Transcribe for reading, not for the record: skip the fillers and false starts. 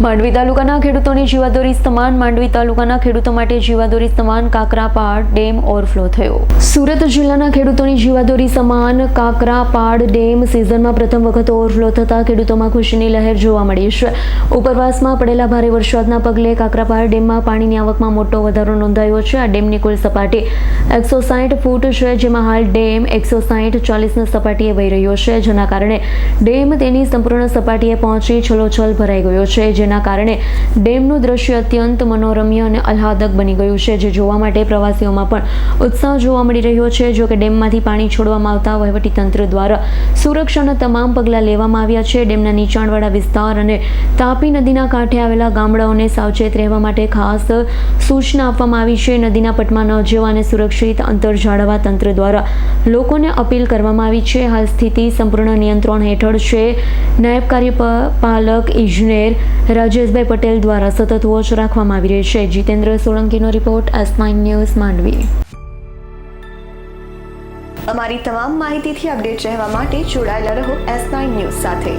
માંડવી તાલુકાના ખેડૂતોની જીવાદોરી સમાન માંડવી તાલુકાના ખેડૂતો માટે જીવાદોરી સમાન કાકરાપાડ ડેમ ઓવરફ્લો થયો। સુરત જિલ્લાના ખેડૂતોની જીવાદોરી સમાન કાકરાપાડ ડેમ સિઝનમાં પ્રથમ વખત ઓવરફ્લો થતા ખેડૂતોમાં ખુશીની લહેર જોવા મળી છે। ઉપરવાસમાં પડેલા ભારે વરસાદના પગલે કાકરાપાડ ડેમમાં પાણીની આવકમાં મોટો વધારો નોંધાયો છે। આ ડેમની કુલ સપાટી 160 ફૂટ છે, જેમાં હાલ ડેમ 160-40 સપાટીએ વહી રહ્યો છે, જેના કારણે ડેમ તેની સંપૂર્ણ સપાટીએ પહોંચી છલોછલ ભરાઈ ગયો છે, જેના કારણે ડેમનું દ્રશ્ય અત્યંત મનોરમ્ય અને આહ્લાદક બની ગયું છે, જે જોવા માટે પ્રવાસીઓમાં પણ ઉત્સાહ જોવા મળી રહ્યો છે। જો કે ડેમમાંથી પાણી છોડવામાં આવતા વહીવટીતંત્ર દ્વારા સુરક્ષાના તમામ પગલાં લેવામાં આવ્યા છે। ડેમના નીચાણવાળા વિસ્તાર અને તાપી નદીના કાંઠે આવેલા ગામડાઓને સાવચેત રહેવા માટે ખાસ સૂચના આપવામાં આવી છે। નદીના પટમાં ન જવા અને સુરક્ષિત અંતર જાળવવા તંત્ર દ્વારા લોકોને અપીલ કરવામાં આવી છે। હાલ સ્થિતિ સંપૂર્ણ નિયંત્રણ હેઠળ છે। નાયબ કાર્યપાલક ઇજનેર રાજેશભાઈ પટેલ દ્વારા સતત વોચ રાખવામાં આવી રહી છે। જીતેન્દ્ર સોલંકીનો રિપોર્ટ, S9 ન્યૂઝ, માંડવી। અમારી તમામ માહિતીથી અપડેટ રહેવા માટે જોડાયેલા રહો S9 ન્યૂઝ સાથે।